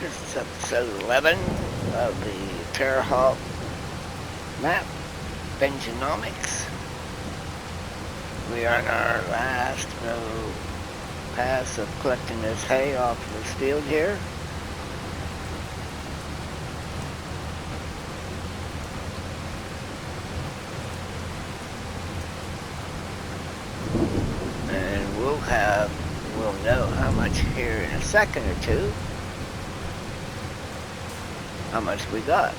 This is episode 11 of the Terre Haute map, Benjinomics. We are in our last pass of collecting this hay off of this field here. And we'll know how much here in a second or two, how much we got.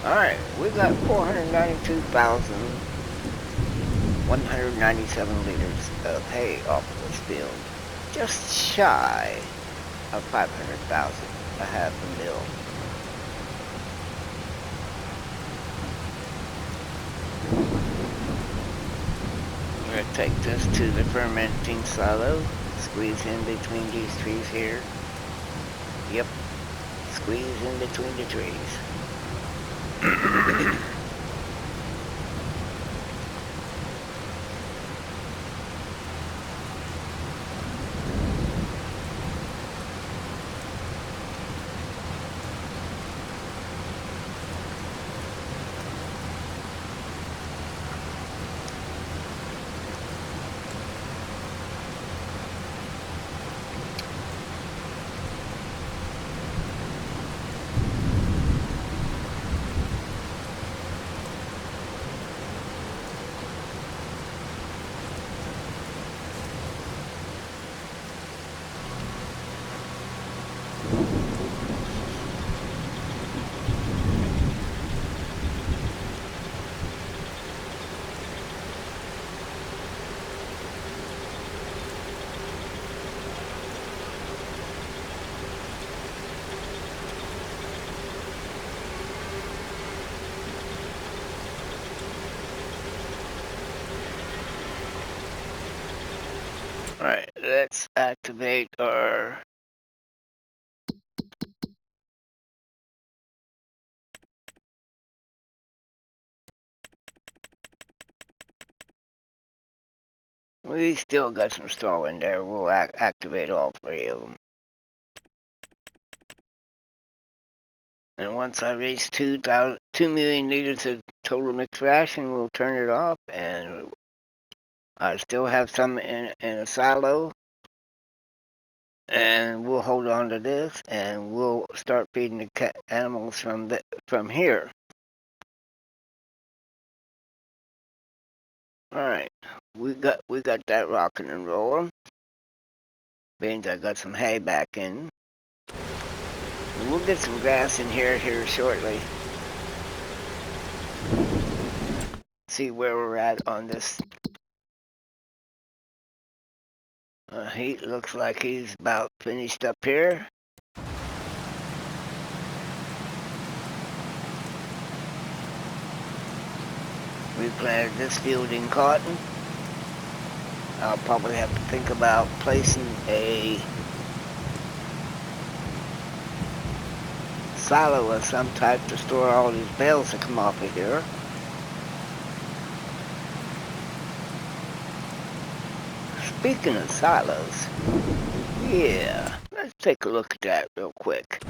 Alright, we got 492,197 liters of hay off of this field. Just shy of 500,000 I have the mill. I'm going to take this to the fermenting silo, squeeze in between these trees here. Yep, squeeze in between the trees. Alright, let's activate our we still got some straw in there. We'll activate all 3 of them. And once I reach 2 million liters of total mixed ration, we'll turn it off. And I still have some in a silo. And we'll hold on to this, and we'll start feeding the animals from here. All right, we got that rocking and rolling. Means I got some hay back in. And we'll get some grass in here shortly. See where we're at on this. He looks like he's about finished up here. We planted this field in cotton. I'll probably have to think about placing a silo of some type to store all these bales that come off of here. Speaking of silos, yeah, let's take a look at that real quick.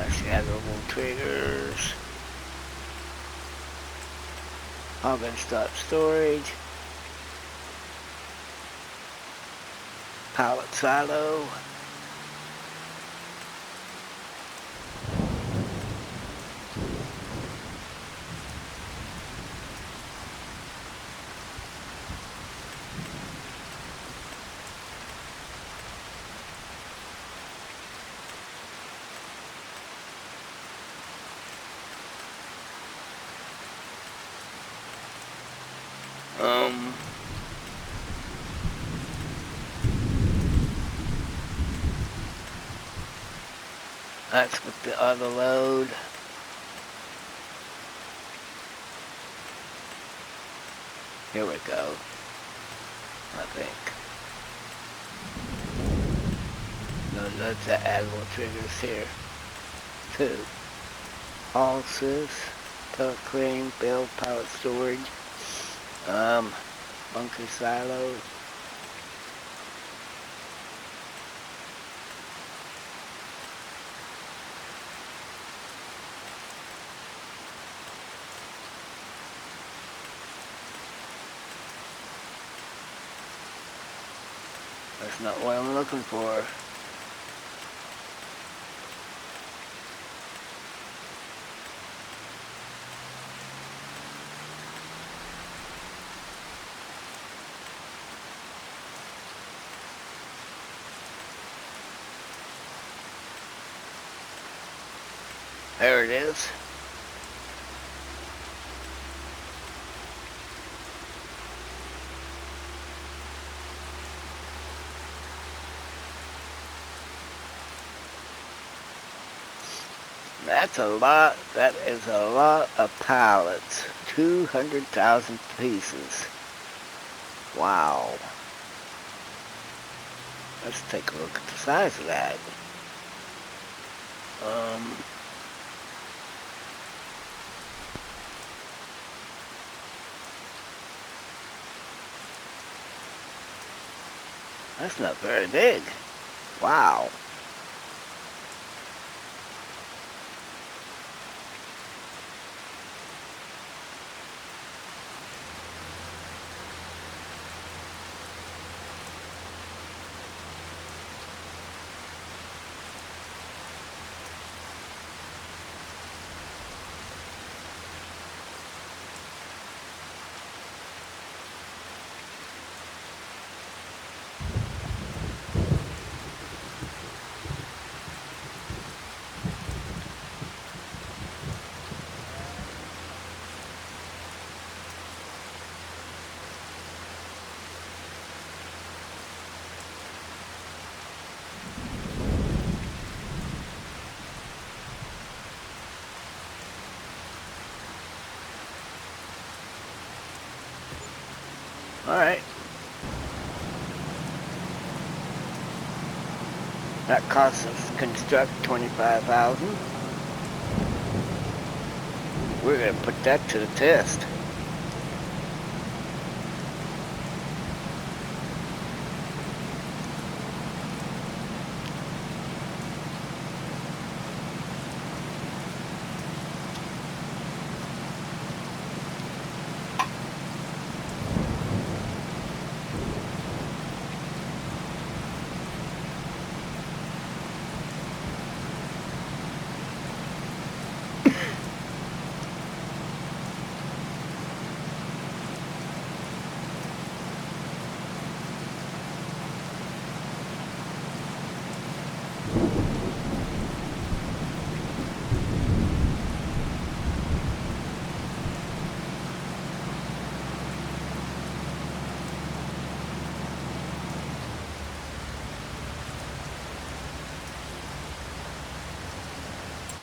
Shadowable triggers. I'm gonna start storage. Pallet silo. That's with the other load. Here we go, I think. No, let's add more triggers here. 2. All sys, teleclearing, build, pallet storage, bunker silos. That's not what I'm looking for. There it is. That's a lot. That is a lot of pallets. 200,000 pieces. Wow. Let's take a look at the size of that. That's not very big. Wow. Alright. That costs us to construct 25,000. We're gonna put that to the test.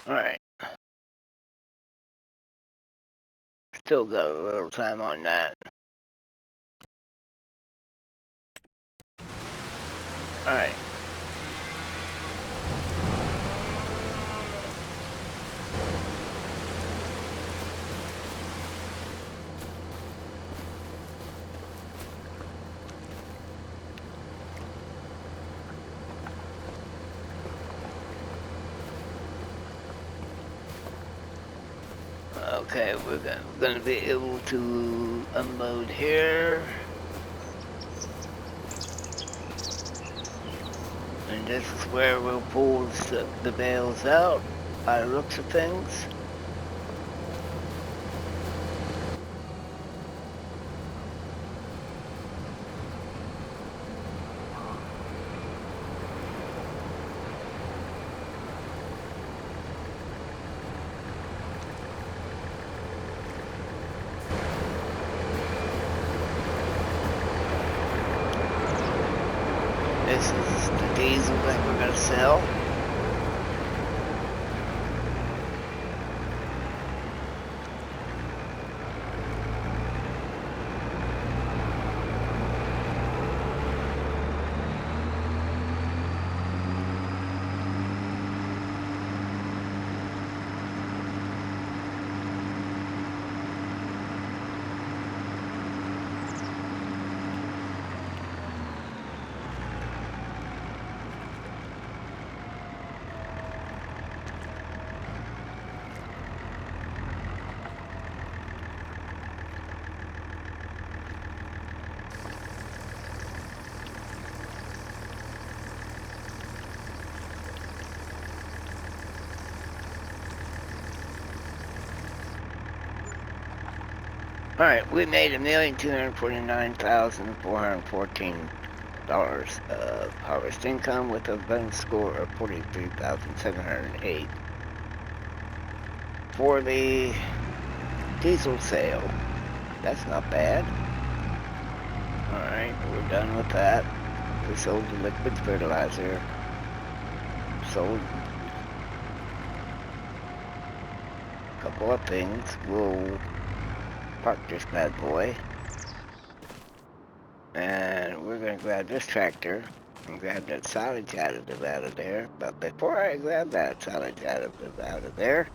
Alright. Still got a little time on that. Alright. Okay, we're gonna be able to unload here. And this is where we'll pull the bales out, by the looks of things. This is the diesel that we're gonna sell. Alright, we made $1,249,414 of harvest income with a bonus score of 43,708. For the diesel sale, that's not bad. Alright, we're done with that. We sold the liquid fertilizer. Sold a couple of things. We'll park this bad boy. And we're going to grab this tractor and grab that silage additive out of there. But before I grab that silage additive out of there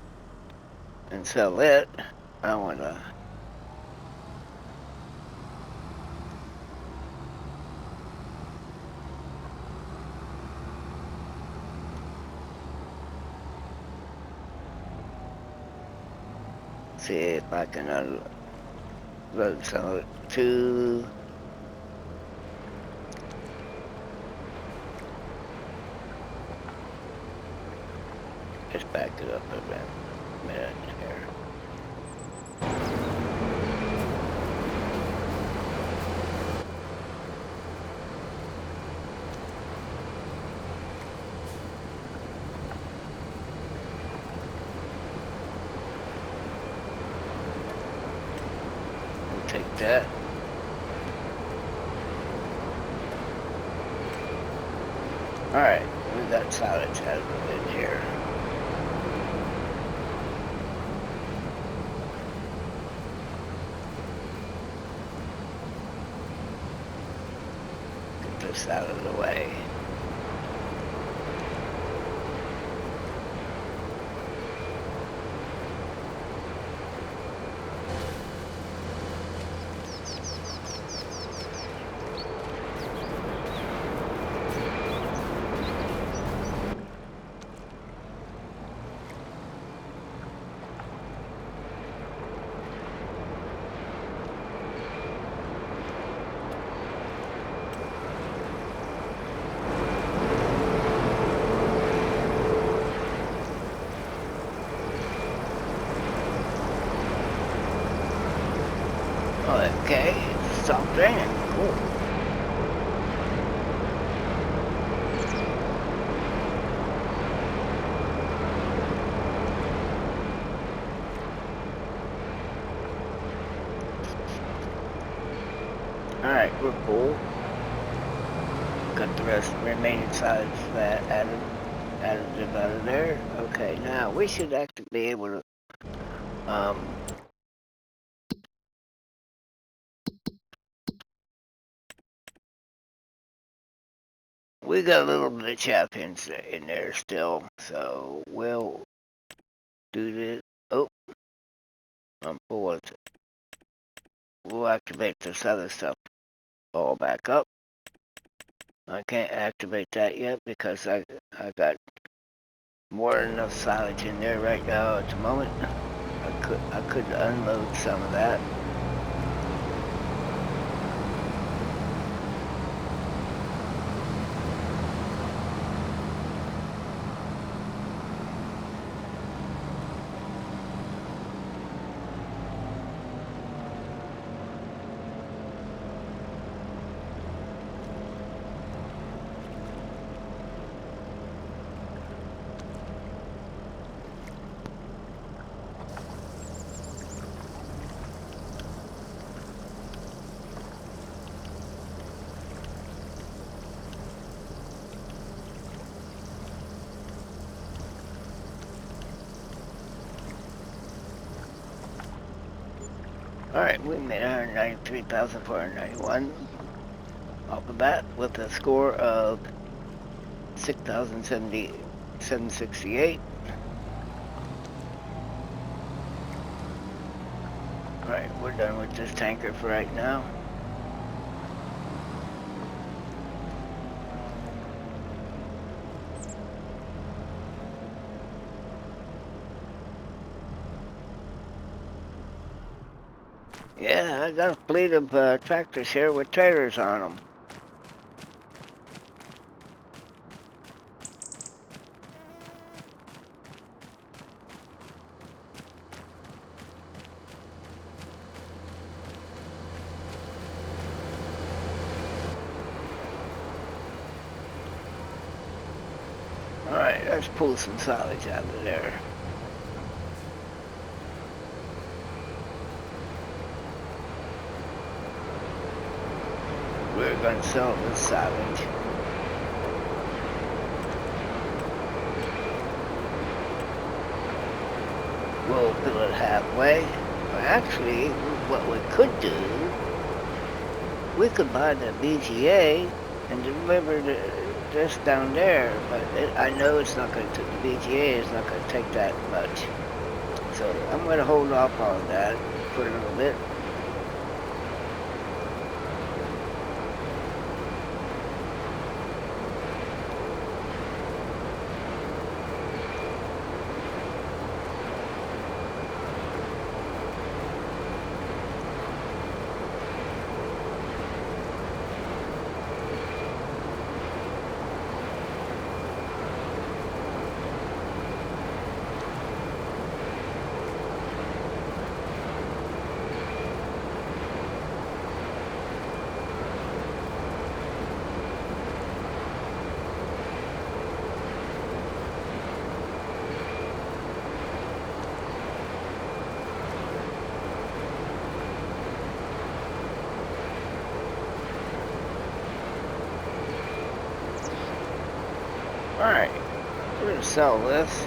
and sell it, I want to see if I can unload some of it to just back it up a minute here. We'll take that. Alright, we got silage additive in here. Get this out of the way. Okay, stop raining. Cool. Alright, we're cool. Got the remaining sides that additive out of there. Okay, now we should actually be able to we got a little bit of chaff in there still, so we'll do this. Oh, I'm full of it. We'll activate this other stuff all back up. I can't activate that yet because I got more than enough silage in there right now at the moment. I could unload some of that. Alright, we made 193,491 off of that with a score of 6,768. Alright, we're done with this tanker for right now. Yeah, I got a fleet of tractors here with trailers on them. let's pull some silage out of there. We're going to sell this silage. We'll fill it halfway. Well, actually, what we could do, we could buy the BGA and deliver this down there, but I know it's not going to, the BGA is not going to take that much. So I'm going to hold off on that for a little bit. Alright, we're going to sell this.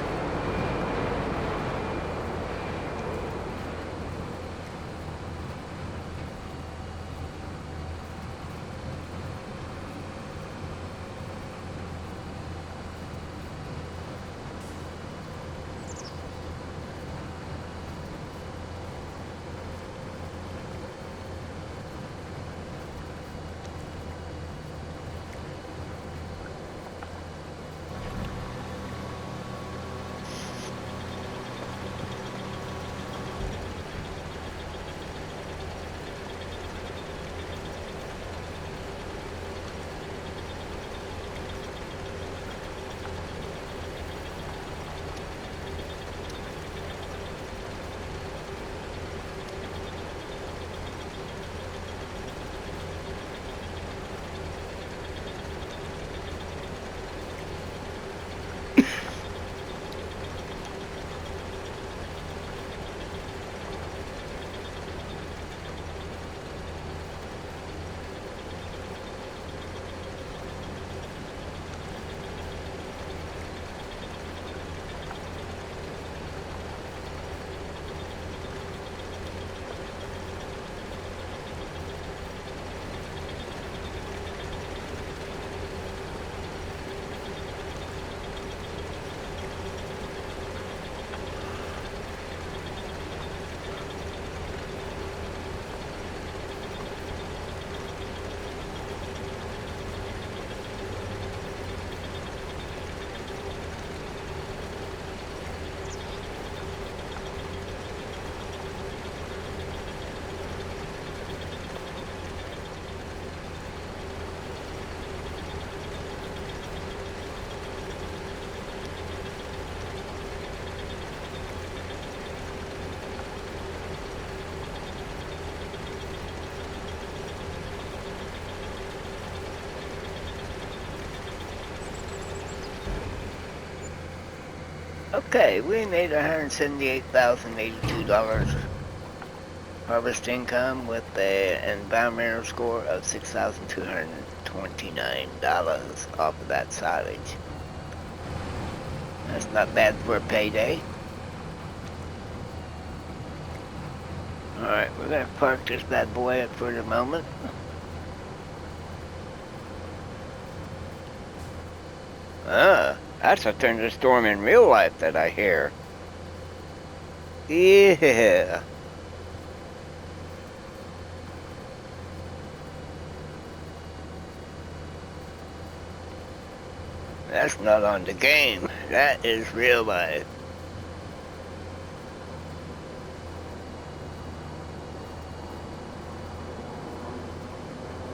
Okay, we made $178,082 harvest income with an environmental score of $6,229 off of that silage. That's not bad for a payday. Alright, we're going to park this bad boy up for the moment. That's a thunderstorm in real life that I hear. Yeah. That's not on the game. That is real life.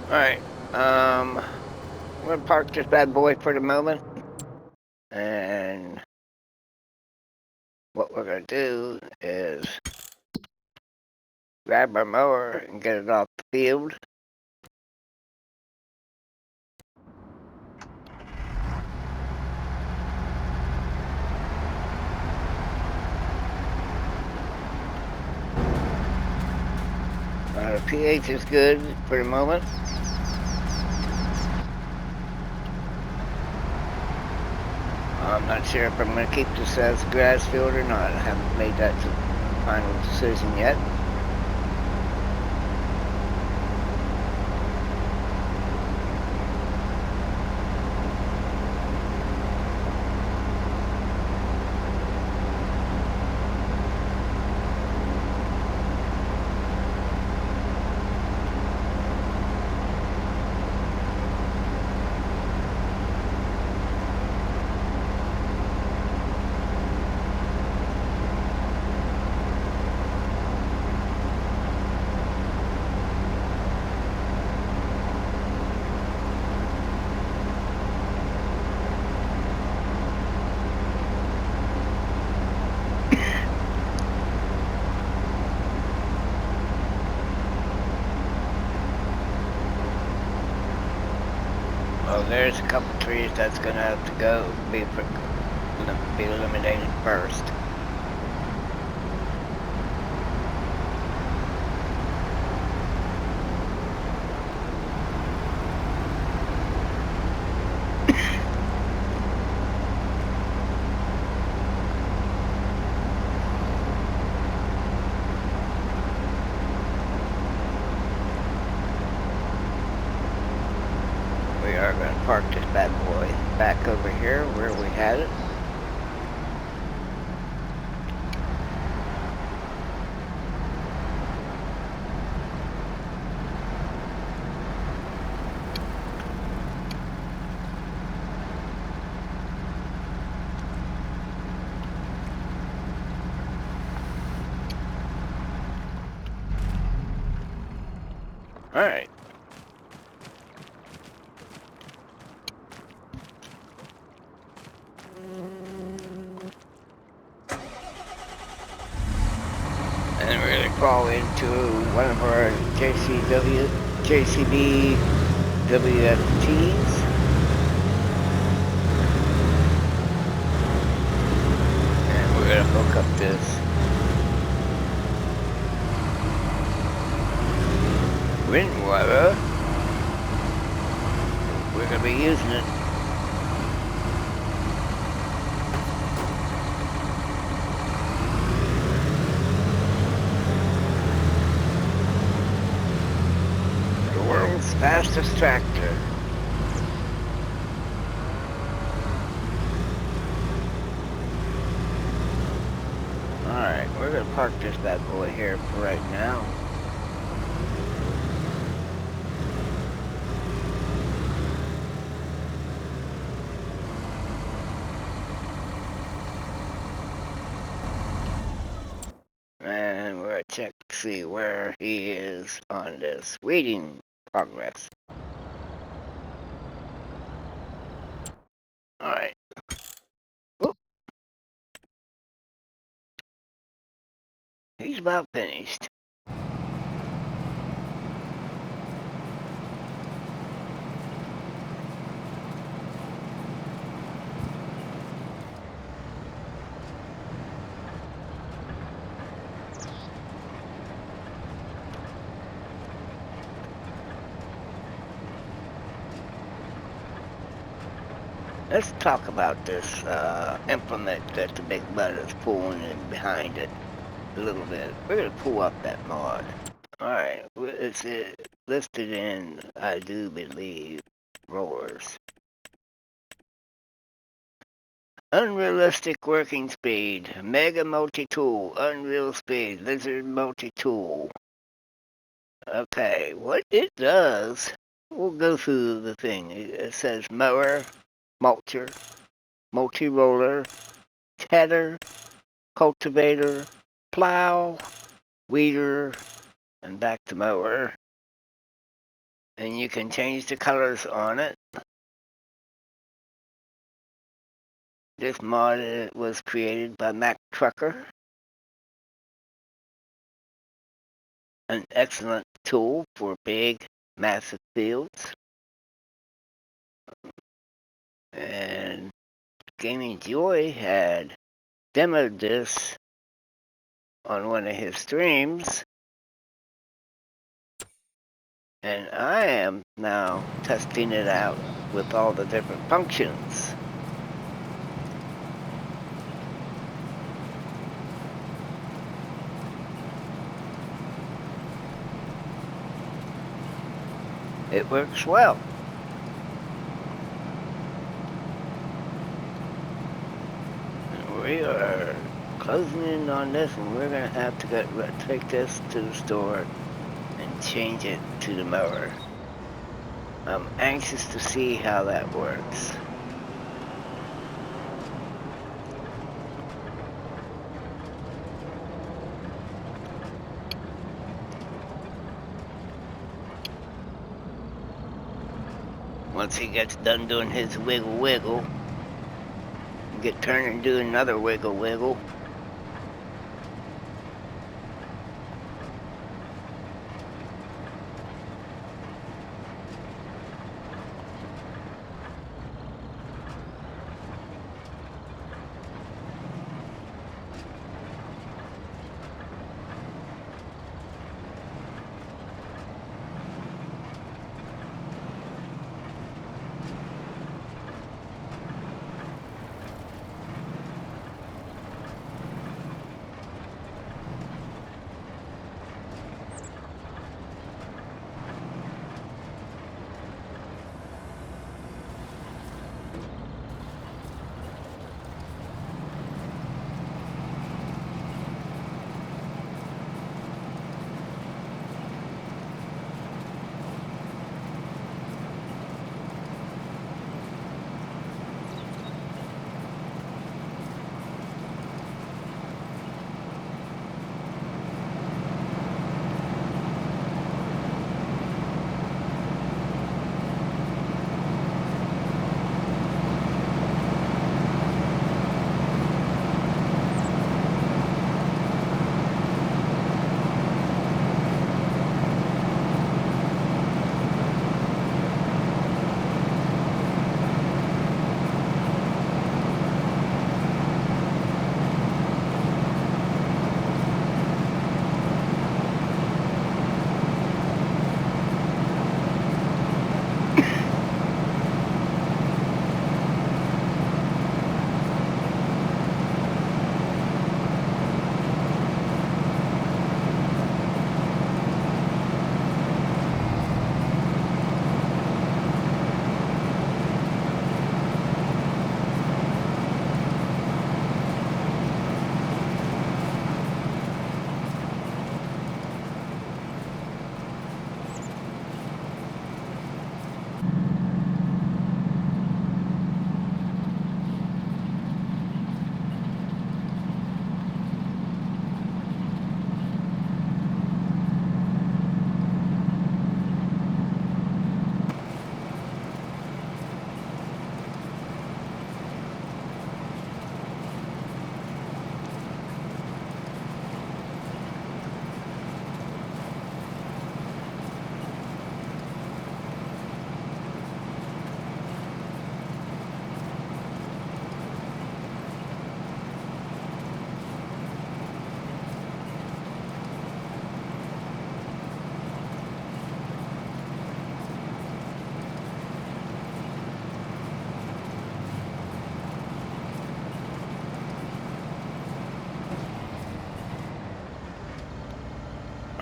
Alright, I'm gonna park this bad boy for the moment. And what we're gonna do is grab our mower and get it off the field. pH is good for the moment. I'm not sure if I'm going to keep this as a grass field or not. I haven't made that final decision yet. Well, there's a couple trees that's going to have to go, be eliminated first. We are going to park this bad boy back over here where we had it. Alright. And we're going to crawl into one of our JCB WFTs. And we're going to hook up this wind water. We're going to be using it. The world's fastest tractor. Alright, we're going to park this bad boy here for right now. And we're going to check to see where he is on this weeding progress. Alright. He's about finished. Let's talk about this implement that the big bud is pulling in behind it a little bit. We're going to pull up that mod. Alright, it's listed in, I do believe, rollers. Unrealistic working speed, mega multi-tool, unreal speed, lizard multi-tool. Okay, what it does, we'll go through the thing. It says mower, mulcher, multi-roller, tedder, cultivator, plow, weeder, and back to mower. And you can change the colors on it. This mod was created by Mac Trucker. An excellent tool for big, massive fields. And Gaming Joy had demoed this on one of his streams. And I am now testing it out with all the different functions. It works well. And we are closing in on this, and we're going to have to take this to the store and change it to the mower. I'm anxious to see how that works. Once he gets done doing his wiggle wiggle, get turned and do another wiggle wiggle.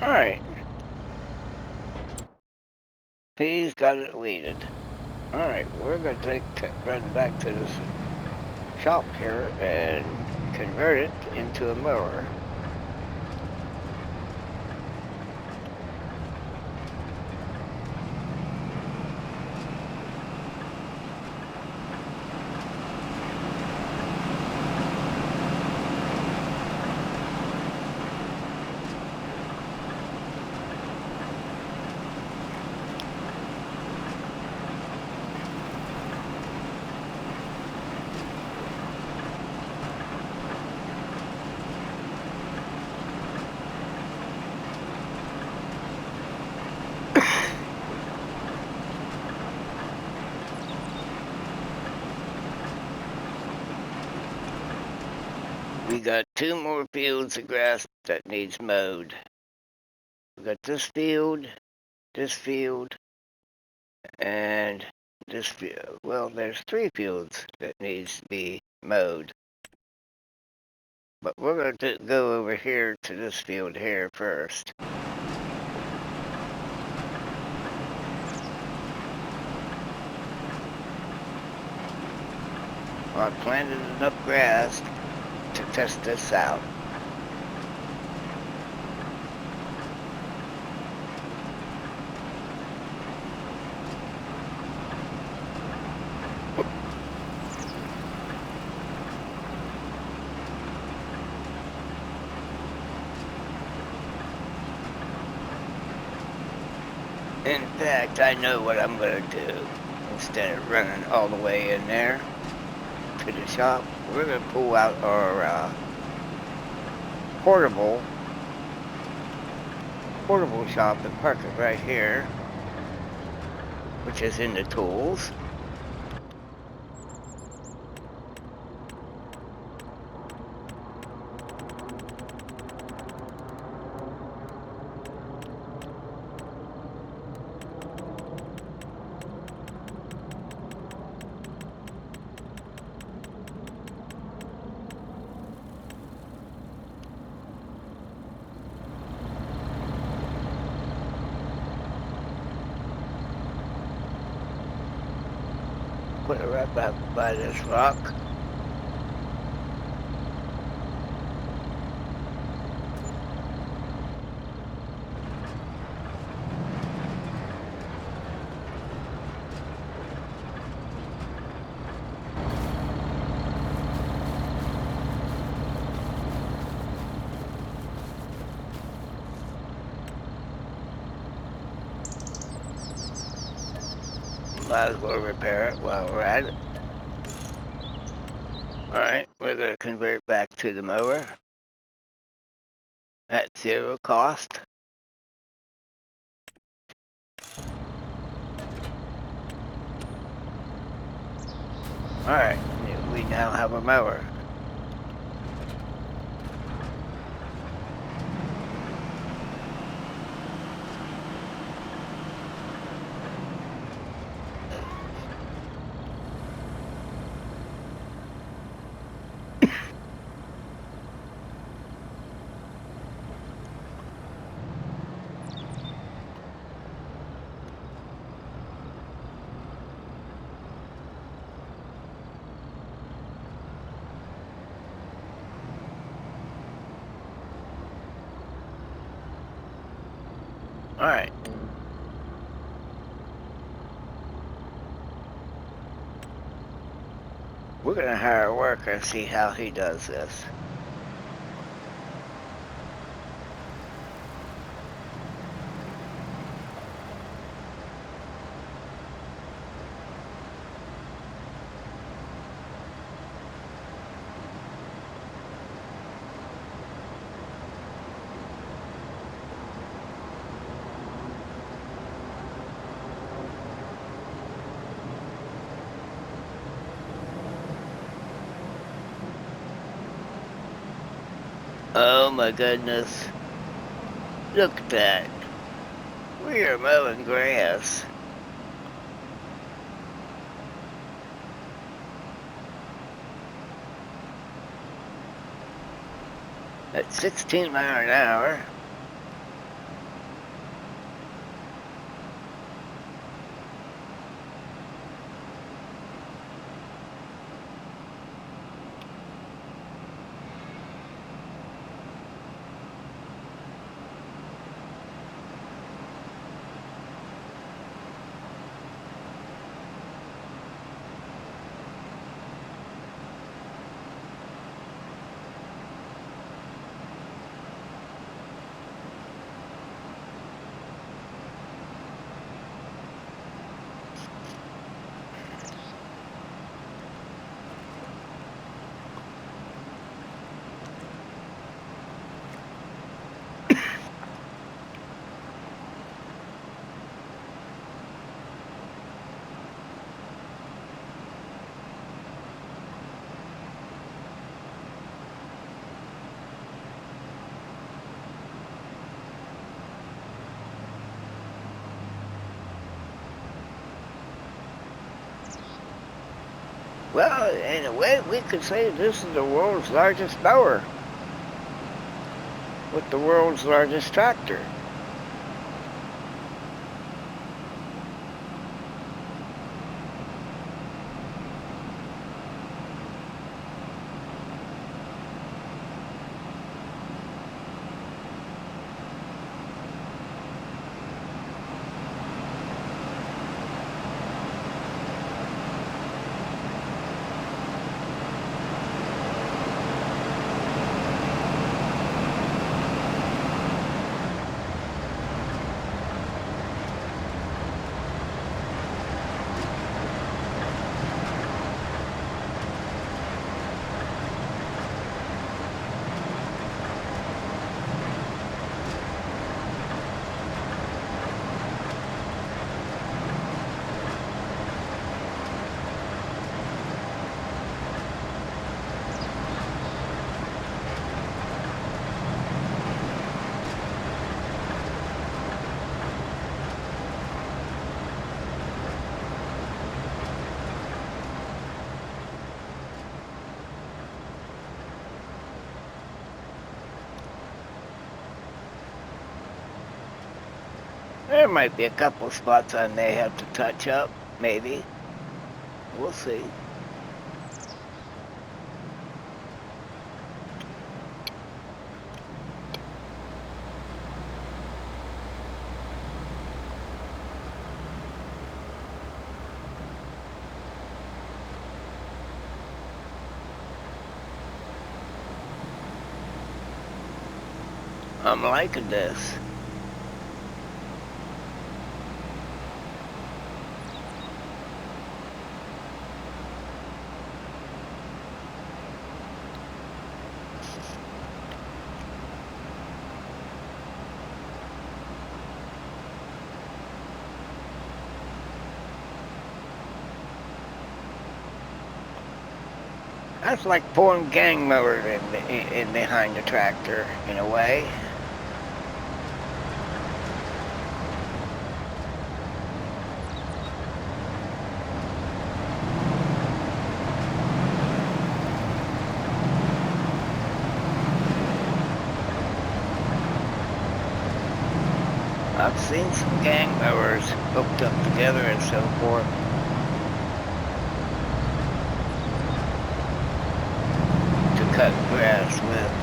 Alright. He's got it weeded. Alright, we're going to run back to this shop here and convert it into a mower. We got 2 more fields of grass that needs mowed. We got this field this field, and this field. Well, there's 3 fields that needs to be mowed. But we're going to go over here to this field here first. I planted enough grass to test this out. In fact, I know what I'm going to do. Instead of running all the way in there to the shop, we're going to pull out our portable shop and park it right here, which is in the tools. Put it right back by this rock. Might as well repair it while we're at it. Alright, we're going to convert back to the mower at 0 cost. Alright, we now have a mower. Alright. We're going to hire a worker and see how he does this. Oh my goodness. Look at that. We are mowing grass. At 16 miles an hour. Well, in a way, we could say this is the world's largest mower with the world's largest tractor. There might be a couple spots I may have to touch up, maybe. We'll see. I'm liking this. That's like pouring gang mower in behind the tractor, in a way. I've seen some gang mowers hooked up together and so forth. To cut grass with.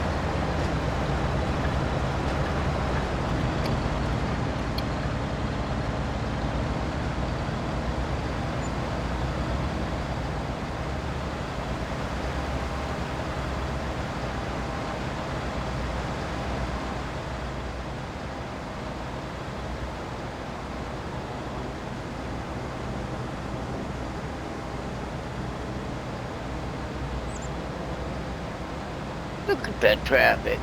Look at that traffic.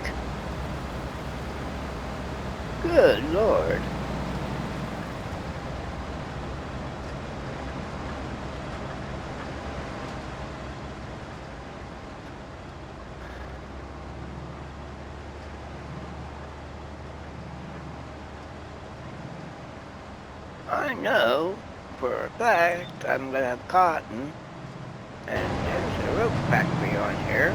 Good Lord. I know for a fact I'm gonna have cotton, and there's a rope factory on here.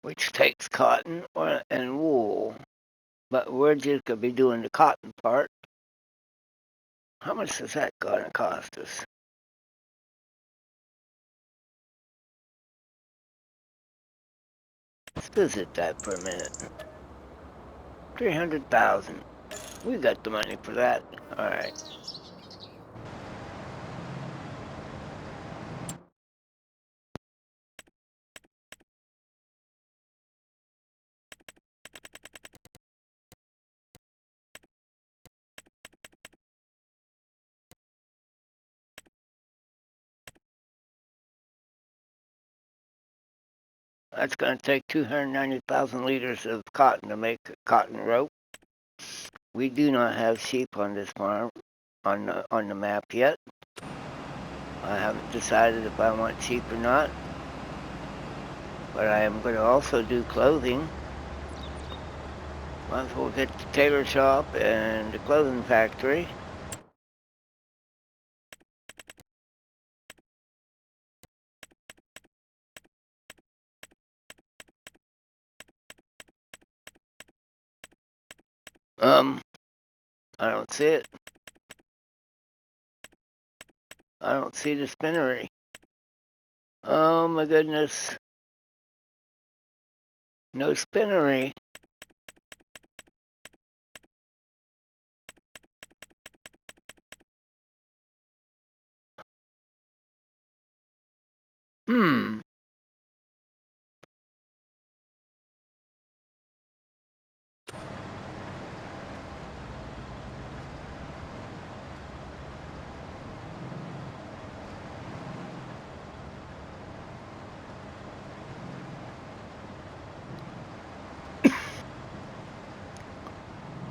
Which takes cotton and wool. But we're just gonna be doing the cotton part. How much is that gonna cost us? Let's visit that for a minute. 300,000. We got the money for that. All right. That's going to take 290,000 liters of cotton to make cotton rope. We do not have sheep on this farm on the map yet. I haven't decided if I want sheep or not. But I am going to also do clothing. Might as well get the tailor shop and the clothing factory. I don't see it. I don't see the spinnery. Oh my goodness. No spinnery. Hmm.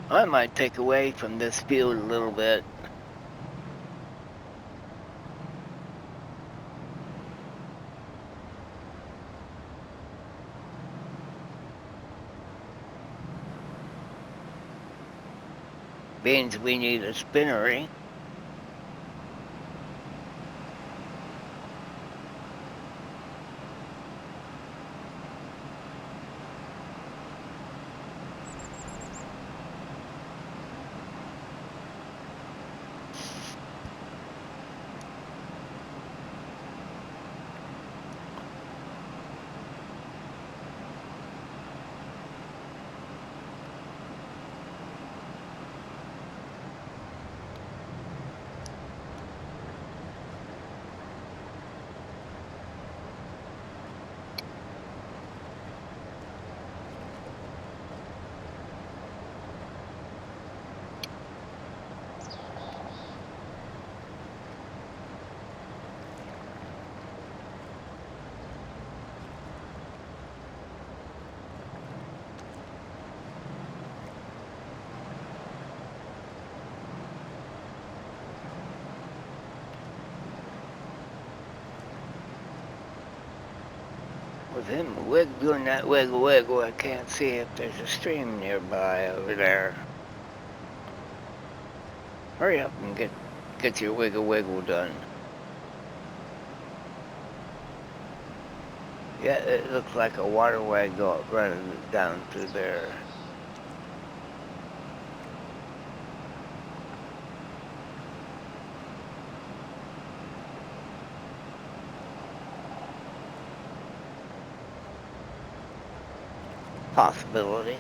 I might take away from this field a little bit. Means we need a spinnery. With him doing that wiggle wiggle, I can't see if there's a stream nearby over there. Hurry up and get your wiggle wiggle done. Yeah, it looks like a waterway running down through there. Possibility.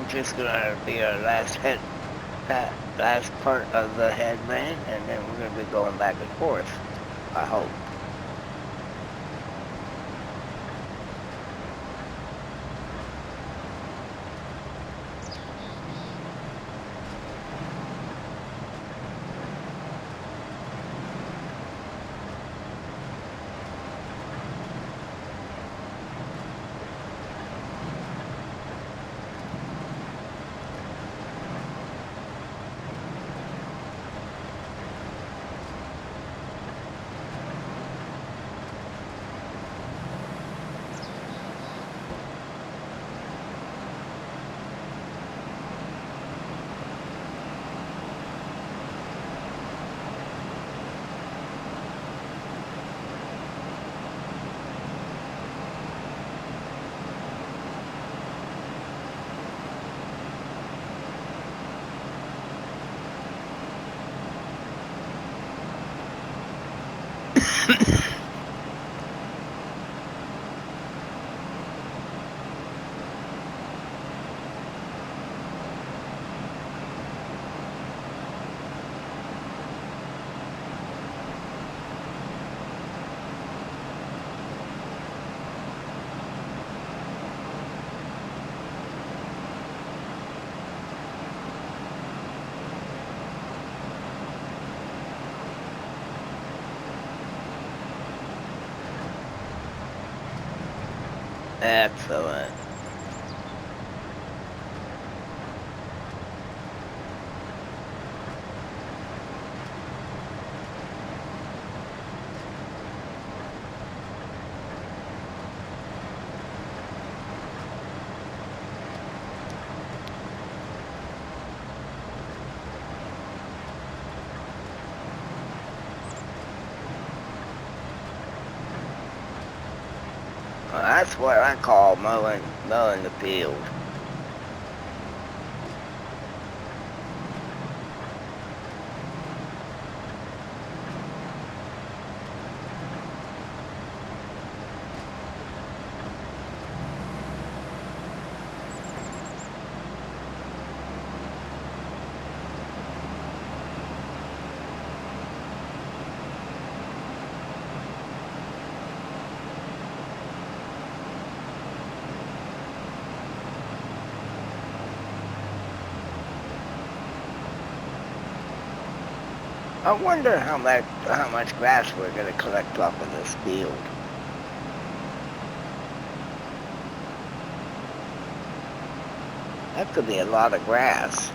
just gonna be our last last part of the headland, and then we're gonna be going back and forth, I hope. Excellent. Well, that's what I call mowing the field. I wonder how much grass we're gonna collect off of this field. That could be a lot of grass.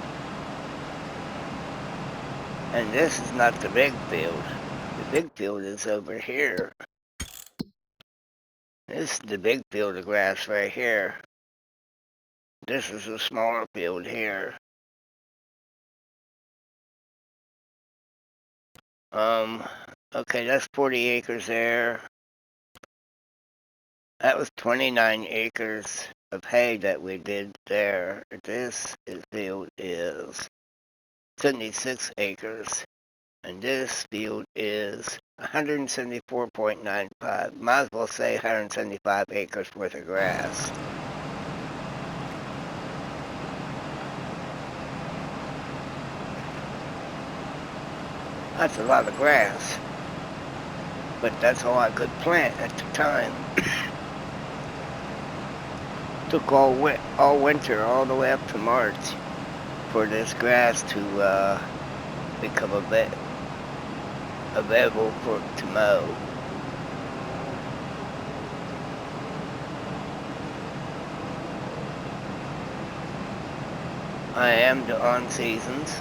And this is not the big field. The big field is over here. This is the big field of grass right here. This is a smaller field here. Okay, that's 40 acres there. That was 29 acres of hay that we did there. This field is 76 acres. And this field is 174.95. Might as well say 175 acres worth of grass. That's a lot of grass. But that's all I could plant at the time. Took all winter, all the way up to March, for this grass to become available to mow. I am the on seasons.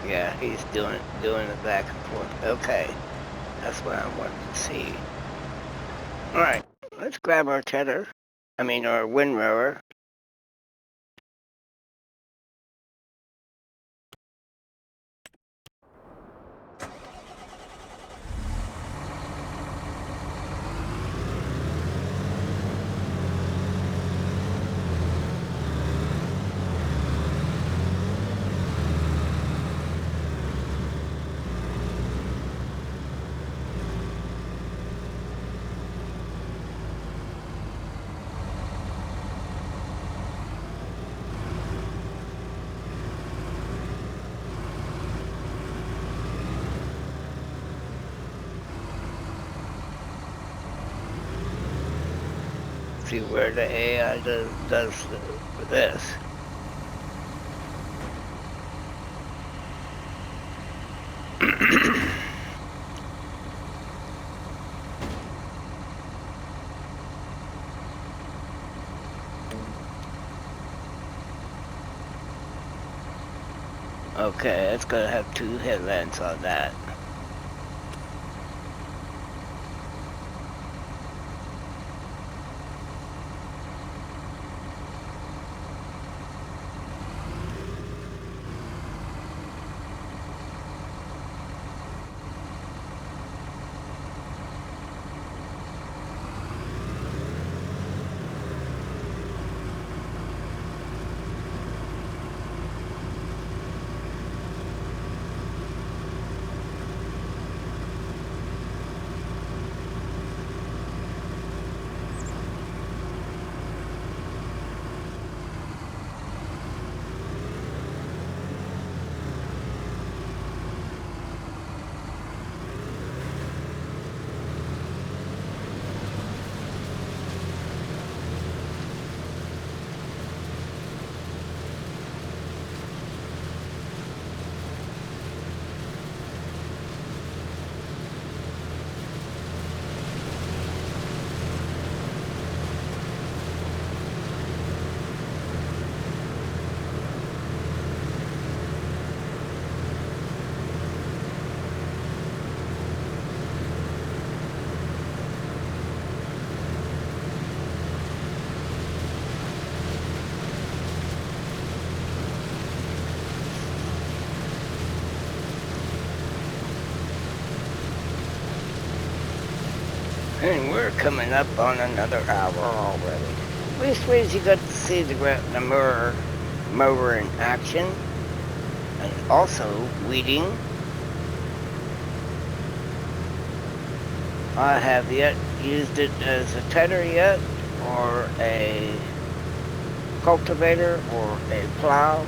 Yeah, he's doing it back and forth. Okay, that's what I wanted to see. All right, let's grab our tether. Our windrower. See where the AI does this. Okay, it's gonna have 2 headlamps on that. And we're coming up on another hour already. Least ways you got to see the mower in action, and also weeding. I have yet used it as a tedder yet, or a cultivator, or a plow.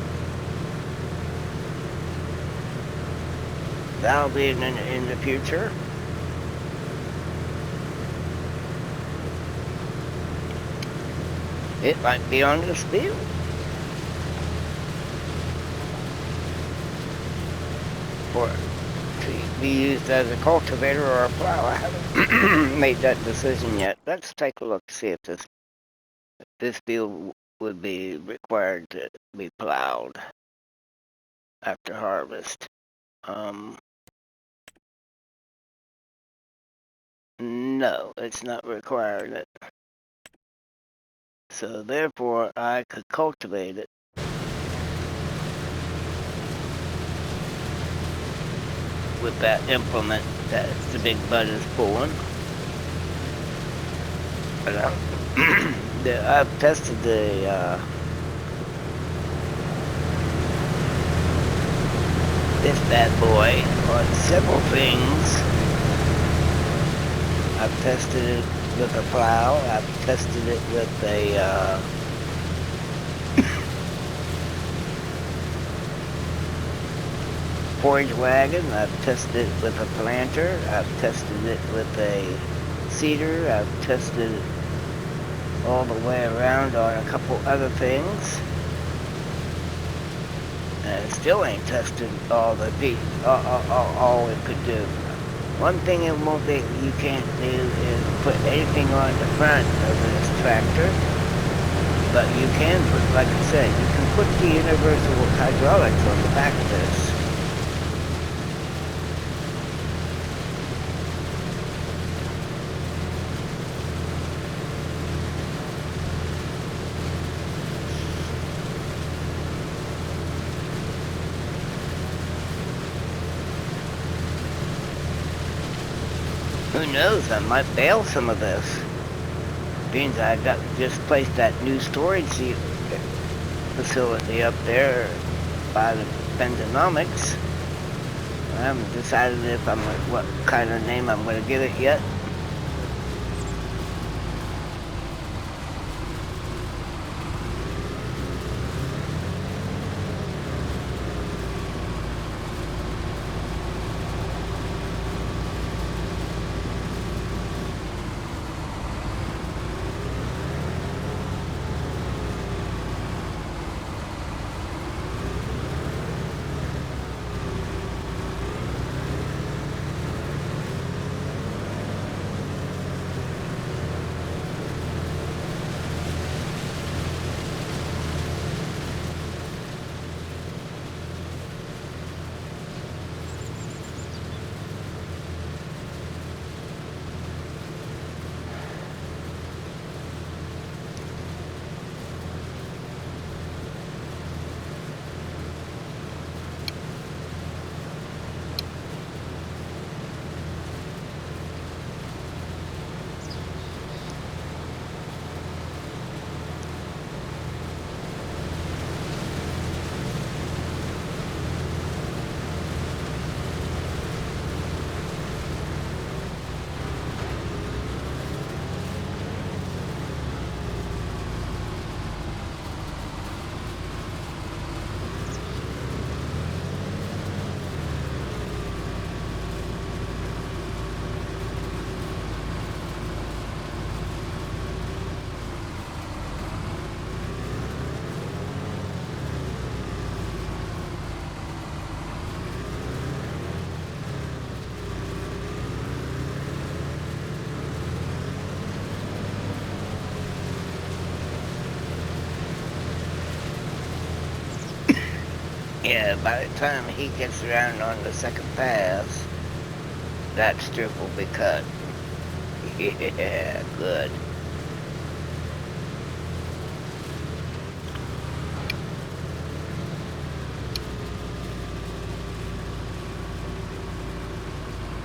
That'll be in the future. It might be on this field. Or to be used as a cultivator or a plow. I haven't made that decision yet. Let's take a look, see if this field would be required to be plowed after harvest. No, it's not required. So therefore, I could cultivate it with that implement that the big bud is pulling. But I've tested this bad boy on several things. I've tested it with a plow. I've tested it with a forage wagon. I've tested it with a planter. I've tested it with a seeder. I've tested it all the way around on a couple other things. And it still ain't tested all it could do. One thing you can't do is put anything on the front of this tractor, but you can put, like I said, you can put the universal hydraulics on the back of this. Who knows, I might bail some of this. Means I just placed that new storage facility up there by the Benjinomics. I haven't decided what kind of name I'm going to give it yet. yeah, by the time he gets around on the second pass, that strip will be cut. Yeah, good.